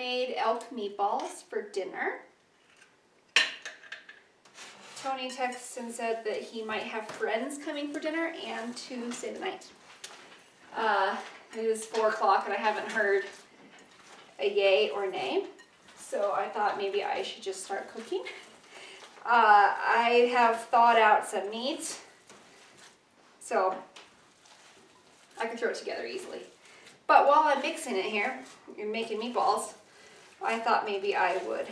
made elk meatballs for dinner. Tony texted and said that he might have friends coming for dinner and to stay the night. It is 4 o'clock and I haven't heard a yay or nay, so I thought maybe I should just start cooking. I have thawed out some meat, so I can throw it together easily. But while I'm mixing it here and making meatballs, I thought maybe I would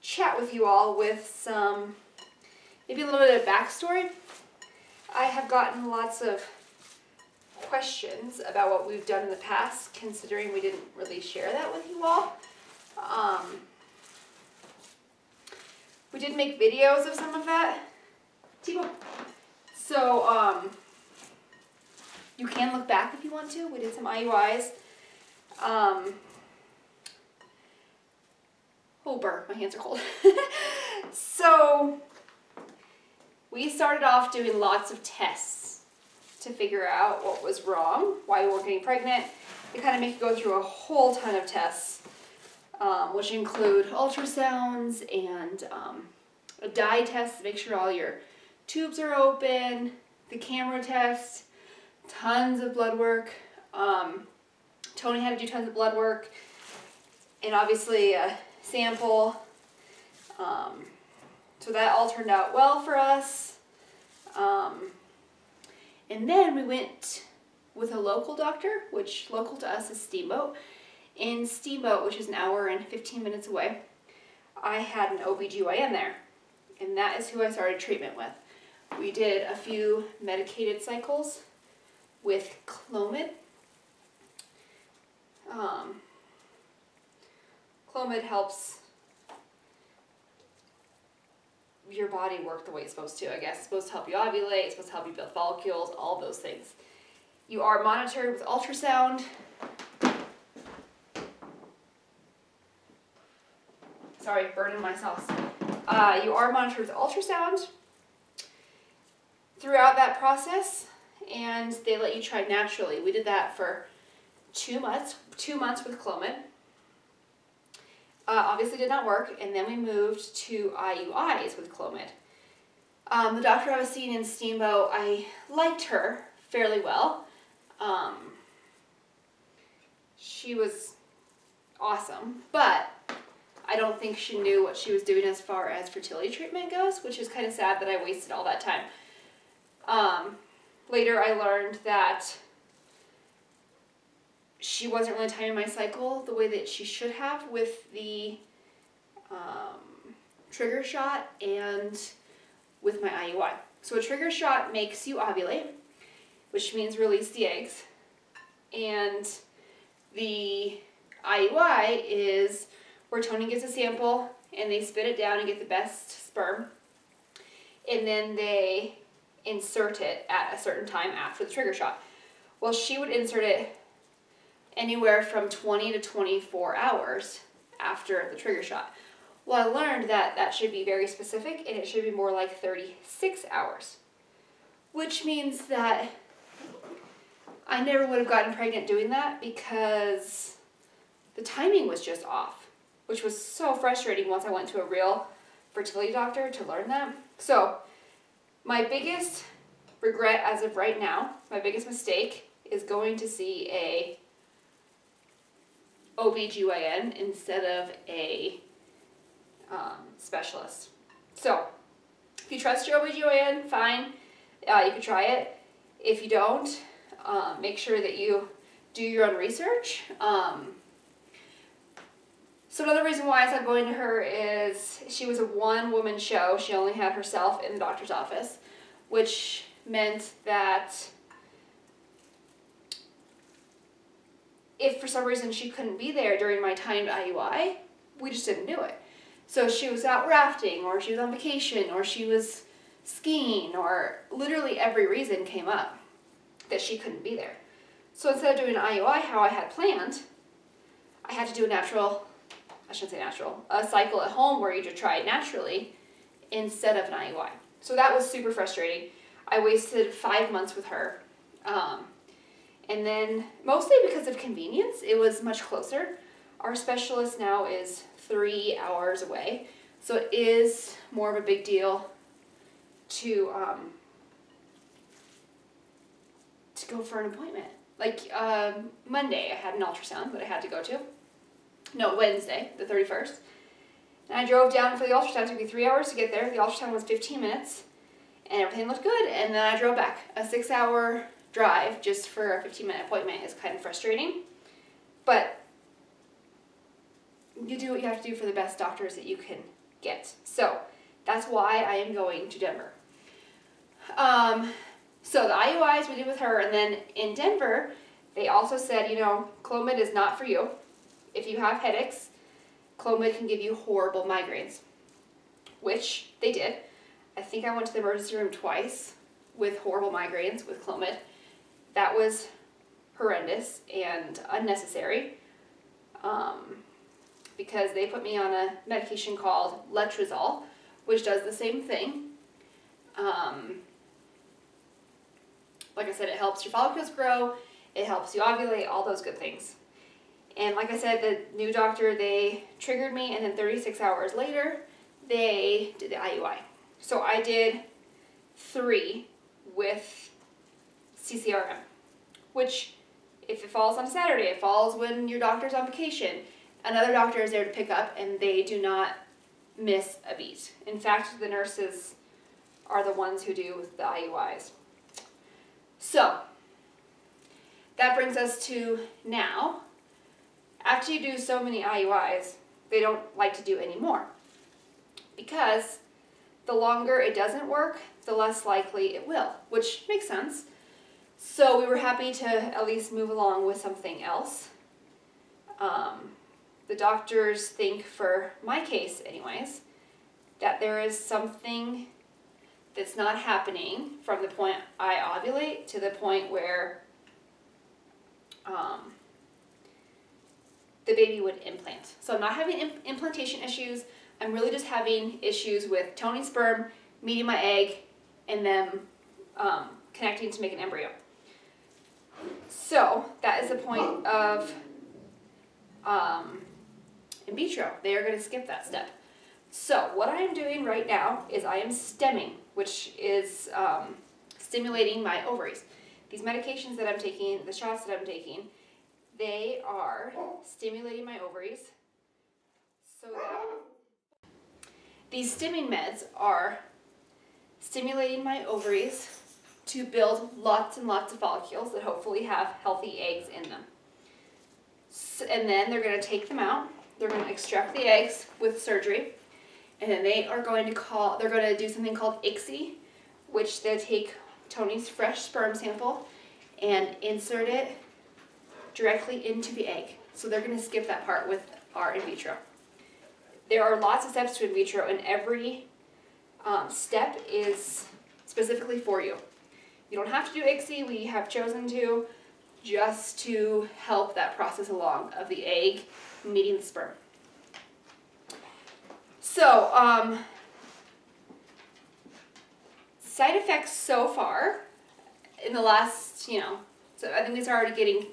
chat with you all with some, maybe a little bit of backstory. I have gotten lots of questions about what we've done in the past, considering we didn't really share that with you all. We did make videos of some of that. So, you can look back if you want to. We did some IUIs. Oh, burr, my hands are cold. So, we started off doing lots of tests to figure out what was wrong, why we weren't getting pregnant. They kind of make you go through a whole ton of tests, which include ultrasounds and a dye test to make sure all your tubes are open, the camera test, tons of blood work. Tony had to do tons of blood work, and obviously a sample. So that all turned out well for us. And then we went with a local doctor, which local to us is Steamboat. In Steamboat, which is an hour and 15 minutes away, I had an OBGYN there, and that is who I started treatment with. We did a few medicated cycles with Clomid. Clomid helps your body work the way it's supposed to, I guess. It's supposed to help you ovulate, it's supposed to help you build follicles, all those things. You are monitored with ultrasound. Sorry, burning my sauce. You are monitored with ultrasound throughout that process, and they let you try naturally. We did that for 2 months with Clomid. Obviously did not work, and then we moved to IUIs with Clomid. The doctor I was seeing in Steamboat, I liked her fairly well. She was awesome, but I don't think she knew what she was doing as far as fertility treatment goes, which is kind of sad that I wasted all that time. Later I learned that she wasn't really timing my cycle the way that she should have with the trigger shot and with my IUI. So a trigger shot makes you ovulate, which means release the eggs. And the IUI is where Tony gets a sample and they spit it down and get the best sperm. And then they insert it at a certain time after the trigger shot. Well, she would insert it anywhere from 20 to 24 hours after the trigger shot. Well, I learned that that should be very specific, and it should be more like 36 hours. Which means that I never would have gotten pregnant doing that because the timing was just off, which was so frustrating once I went to a real fertility doctor to learn that. So, my biggest regret as of right now, my biggest mistake, is going to see a OBGYN instead of a specialist. So, if you trust your OBGYN, fine, you can try it. If you don't, make sure that you do your own research. So another reason why I stopped going to her is she was a one-woman show. She only had herself in the doctor's office, which meant that if for some reason she couldn't be there during my timed IUI, we just didn't do it. So she was out rafting, or she was on vacation, or she was skiing, or literally every reason came up that she couldn't be there. So instead of doing an IUI how I had planned, I had to do a cycle at home where you just try it naturally instead of an IUI. So that was super frustrating. I wasted 5 months with her. And then, mostly because of convenience, it was much closer. Our specialist now is 3 hours away, so it is more of a big deal to go for an appointment. Like Monday, I had an ultrasound that I had to go to. No, Wednesday, the 31st. And I drove down for the ultrasound. It took me 3 hours to get there. The ultrasound was 15 minutes, and everything looked good. And then I drove back. A 6-hour drive just for a 15-minute appointment is kind of frustrating. But you do what you have to do for the best doctors that you can get. So that's why I am going to Denver. So the IUIs we did with her, and then in Denver, they also said, you know, Clomid is not for you. If you have headaches, Clomid can give you horrible migraines, which they did. I think I went to the emergency room twice with horrible migraines with Clomid. That was horrendous and unnecessary because they put me on a medication called letrozole, which does the same thing. Like I said, it helps your follicles grow, it helps you ovulate, all those good things. And like I said, the new doctor, they triggered me, and then 36 hours later, they did the IUI. So I did 3 with CCRM, which if it falls on a Saturday, it falls when your doctor's on vacation, another doctor is there to pick up, and they do not miss a beat. In fact, the nurses are the ones who do the IUIs. So that brings us to now. After you do so many IUIs, they don't like to do any more, because the longer it doesn't work, the less likely it will, which makes sense. So we were happy to at least move along with something else. The doctors think, for my case anyways, that there is something that's not happening from the point I ovulate to the point where the baby would implant. So I'm not having implantation issues. I'm really just having issues with toning sperm, meeting my egg, and them connecting to make an embryo. So that is the point of in vitro. They are going to skip that step. So what I am doing right now is I am stemming, which is stimulating my ovaries. These medications that I'm taking, the shots that I'm taking, they are stimulating my ovaries. So that these stimming meds are stimulating my ovaries to build lots and lots of follicles that hopefully have healthy eggs in them. So, and then they're going to take them out. They're going to extract the eggs with surgery. And then they're going to do something called ICSI, which they take Tony's fresh sperm sample and insert it directly into the egg. So they're going to skip that part with our in vitro. There are lots of steps to in vitro, and every step is specifically for you. You don't have to do ICSI. We have chosen to, just to help that process along of the egg meeting the sperm. So, side effects so far in the last, so I think we started getting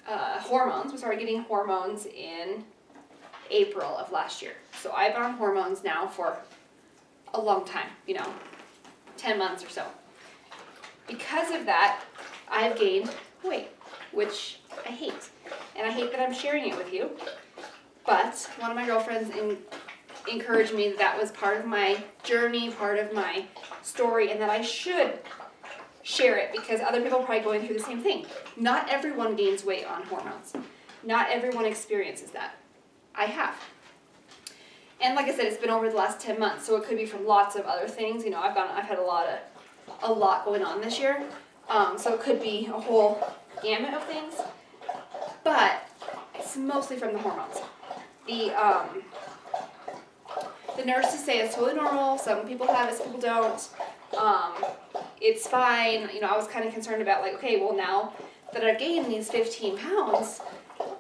hormones. We started getting hormones in April of last year. So I've been on hormones now for a long time, 10 months or so. Because of that, I've gained weight, which I hate. And I hate that I'm sharing it with you. But one of my girlfriends encouraged me that was part of my journey, part of my story, and that I should share it because other people are probably going through the same thing. Not everyone gains weight on hormones. Not everyone experiences that. I have. And like I said, it's been over the last 10 months, so it could be from lots of other things. I've had a lot going on this year, so it could be a whole gamut of things, but it's mostly from the hormones. The nurses say it's totally normal. Some people have it, some people don't. It's fine. I was kind of concerned about okay, well, now that I've gained these 15 pounds,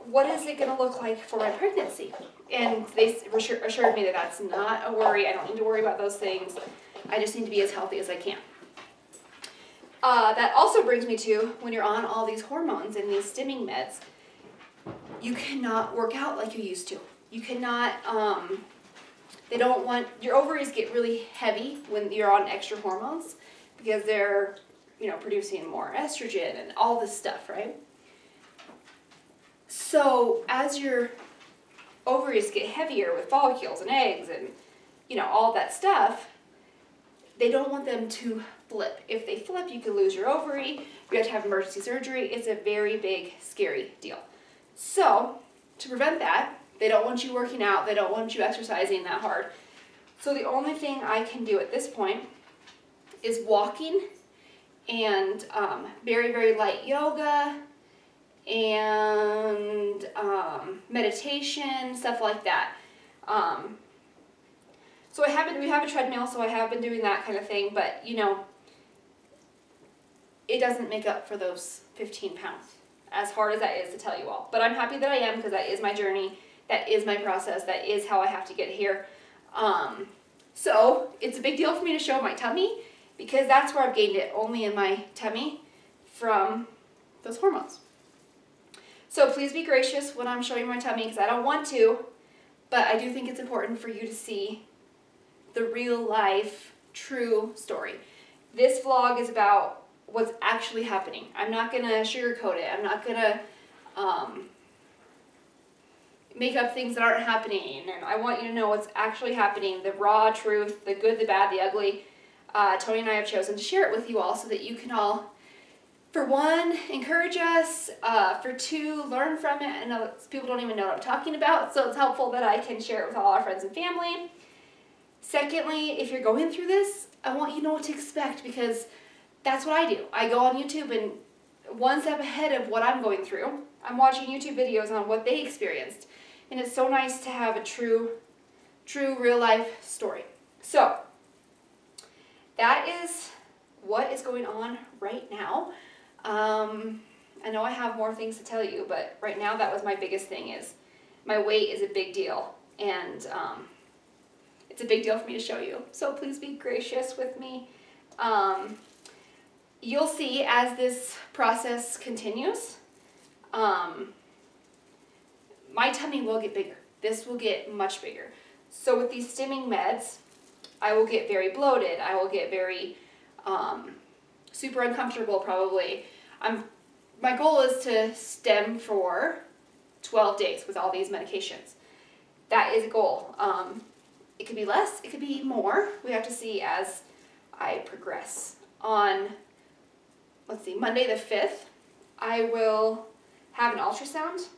what is it going to look like for my pregnancy? And they assured me that that's not a worry. I don't need to worry about those things. I just need to be as healthy as I can. That also brings me to, when you're on all these hormones and these stimming meds, you cannot work out like you used to. You cannot, they don't want, your ovaries get really heavy when you're on extra hormones because they're, you know, producing more estrogen and all this stuff, right? So as your ovaries get heavier with follicles and eggs and, you know, all that stuff, they don't want them to flip. If they flip, you could lose your ovary. You have to have emergency surgery. It's a very big, scary deal. So to prevent that, they don't want you working out. They don't want you exercising that hard. So the only thing I can do at this point is walking and very, very light yoga and meditation, stuff like that. So we have a treadmill, so I have been doing that kind of thing, but you know, it doesn't make up for those 15 pounds, as hard as that is to tell you all. But I'm happy that I am, because that is my journey, that is my process, that is how I have to get here. So it's a big deal for me to show my tummy, because that's where I've gained it, only in my tummy from those hormones. So please be gracious when I'm showing my tummy, because I don't want to, but I do think it's important for you to see the real life, true story. This vlog is about what's actually happening. I'm not gonna sugarcoat it. I'm not gonna make up things that aren't happening, and I want you to know what's actually happening, the raw truth, the good, the bad, the ugly. Tony and I have chosen to share it with you all so that you can all, for one, encourage us, for two, learn from it. I know people don't even know what I'm talking about, so it's helpful that I can share it with all our friends and family. Secondly, if you're going through this, I want you to know what to expect, because that's what I do. I go on YouTube and one step ahead of what I'm going through, I'm watching YouTube videos on what they experienced. And it's so nice to have a true real life story. So that is what is going on right now. I know I have more things to tell you, but right now that was my biggest thing. Is my weight is a big deal, and it's a big deal for me to show you. So please be gracious with me. You'll see as this process continues, my tummy will get bigger. This will get much bigger. So with these stimming meds, I will get very bloated. I will get very super uncomfortable probably. My goal is to stem for 12 days with all these medications. That is a goal. It could be less, it could be more. We have to see as I progress. On, let's see, Monday the 5th, I will have an ultrasound,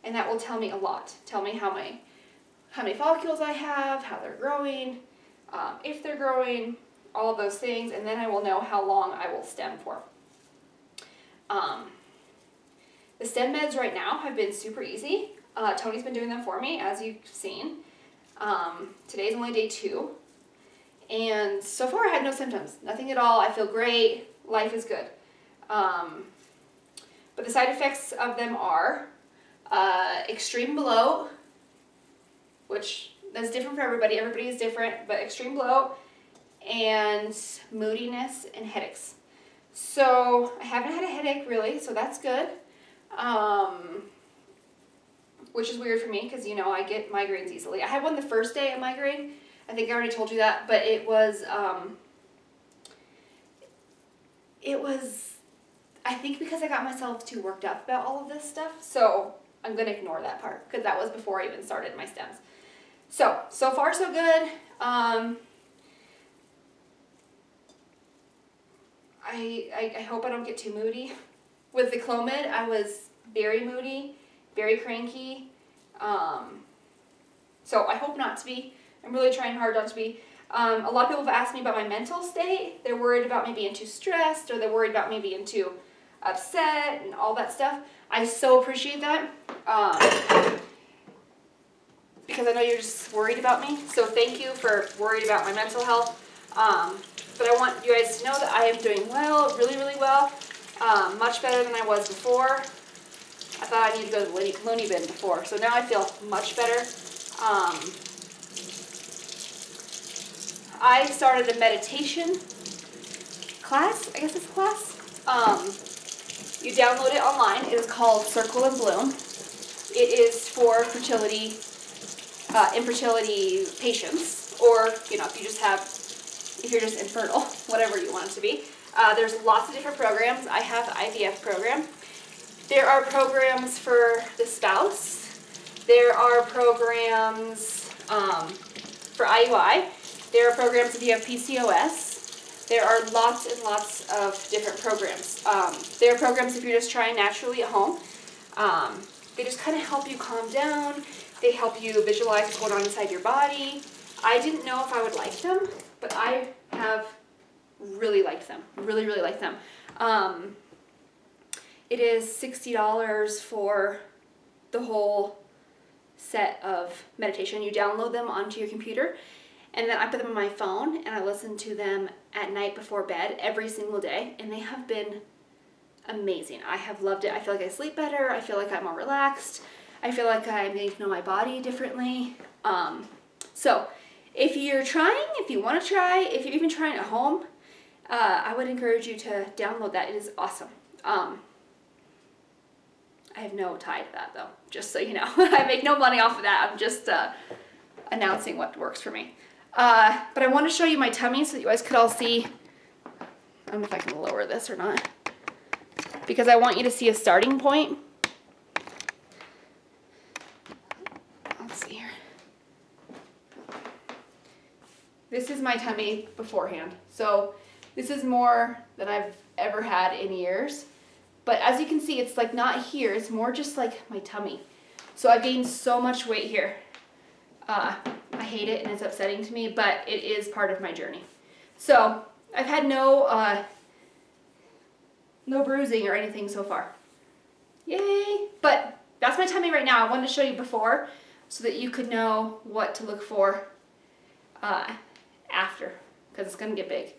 and that will tell me a lot. Tell me how many follicles I have, how they're growing, if they're growing, all of those things, and then I will know how long I will stem for. The stem meds right now have been super easy. Tony's been doing them for me, as you've seen. Today's only day 2, and so far I had no symptoms, nothing at all. I feel great, life is good. But the side effects of them are extreme bloat, which that's different for everybody. Everybody is different, but extreme bloat and moodiness and headaches. So I haven't had a headache really, so that's good. Which is weird for me because, you know, I get migraines easily. I had one the first day, a migraine. I think I already told you that, but it was, I think because I got myself too worked up about all of this stuff, so I'm going to ignore that part because that was before I even started my stems. So far so good. I hope I don't get too moody. With the Clomid, I was very moody, very cranky. So I hope not to be. I'm really trying hard not to be. A lot of people have asked me about my mental state. They're worried about me being too stressed, or they're worried about me being too upset and all that stuff. I so appreciate that. Because I know you're just worried about me. So thank you for worried about my mental health. But I want you guys to know that I am doing well, really, really well. Much better than I was before. I thought I needed to go to the loony bin before. So now I feel much better. I started a meditation class. I guess it's a class. You download it online. It is called Circle and Bloom. it is for fertility, infertility patients, or, you know, if you're just infertile, whatever you want it to be. There's lots of different programs. I have the IVF program. There are programs for the spouse. There are programs for IUI. There are programs if you have PCOS. There are lots and lots of different programs. There are programs if you're just trying naturally at home. They just kind of help you calm down. They help you visualize what's going on inside your body. I didn't know if I would like them, but I have really liked them. Really, really liked them. It is $60 for the whole set of meditation. You download them onto your computer, and then I put them on my phone, and I listen to them at night before bed every single day, and they have been amazing. I have loved it. I feel like I sleep better. I feel like I'm more relaxed. I feel like I'm getting to know my body differently. So if you're trying, if you want to try, if you're even trying at home, I would encourage you to download that. It is awesome. I have no tie to that though, just so you know. I make no money off of that. I'm just announcing what works for me. But I want to show you my tummy so that you guys could all see. I don't know if I can lower this or not, because I want you to see a starting point. Let's see here. This is my tummy beforehand. So this is more than I've ever had in years. But as you can see, it's like not here. It's more just like my tummy. So I've gained so much weight here. I hate it and it's upsetting to me, but it is part of my journey. So I've had no bruising or anything so far. Yay! But that's my tummy right now. I wanted to show you before so that you could know what to look for after, because it's going to get big.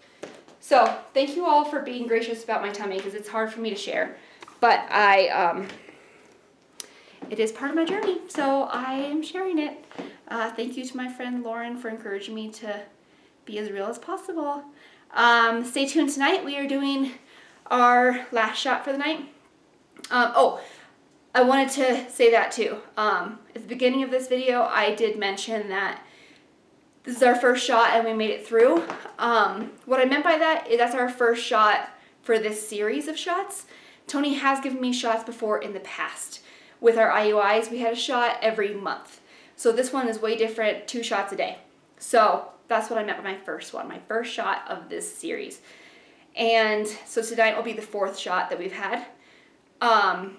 So thank you all for being gracious about my tummy, because it's hard for me to share, but it is part of my journey, so I am sharing it. Thank you to my friend Lauren for encouraging me to be as real as possible. Stay tuned tonight. We are doing our last shot for the night. Oh, I wanted to say that too. At the beginning of this video, I did mention that this is our first shot and we made it through. What I meant by that is that's our first shot for this series of shots. Tony has given me shots before in the past. With our IUIs, we had a shot every month. So this one is way different, 2 shots a day. So that's what I meant by my first one, my first shot of this series. And so tonight will be the 4th shot that we've had. I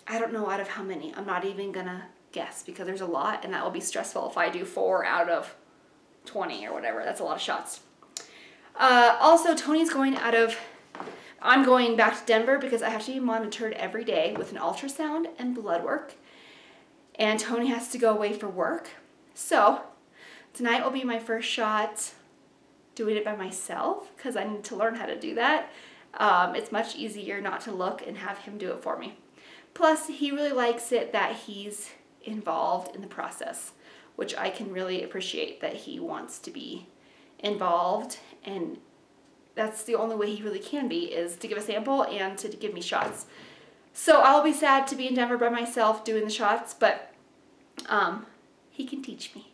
don't know out of how many. I'm not even gonna guess because there's a lot, and that will be stressful if I do 4 out of 20 or whatever. That's a lot of shots. Also, Tony's going I'm going back to Denver because I have to be monitored every day with an ultrasound and blood work. And Tony has to go away for work. So tonight will be my first shot doing it by myself because I need to learn how to do that. It's much easier not to look and have him do it for me. Plus, he really likes it that he's involved in the process, which I can really appreciate, that he wants to be involved, and that's the only way he really can be, is to give a sample and to give me shots. So I'll be sad to be in Denver by myself doing the shots, but he can teach me.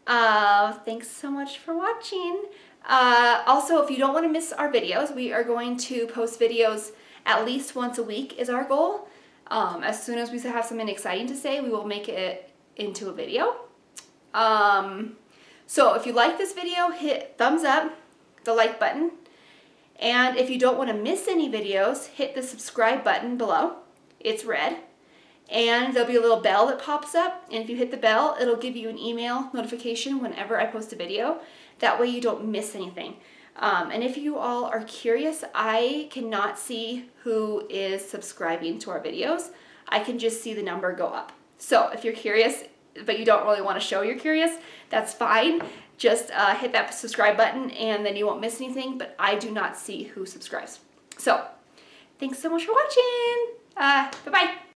Thanks so much for watching. Also, if you don't want to miss our videos, we are going to post videos at least once a week is our goal. As soon as we have something exciting to say, we will make it into a video. So if you like this video, hit thumbs up, the like button. And if you don't want to miss any videos, hit the subscribe button below. It's red. And there'll be a little bell that pops up. And if you hit the bell, it'll give you an email notification whenever I post a video. That way you don't miss anything. And if you all are curious, I cannot see who is subscribing to our videos. I can just see the number go up. So if you're curious, but you don't really want to show you're curious, that's fine. Just hit that subscribe button and then you won't miss anything, but I do not see who subscribes. So thanks so much for watching. Bye-bye.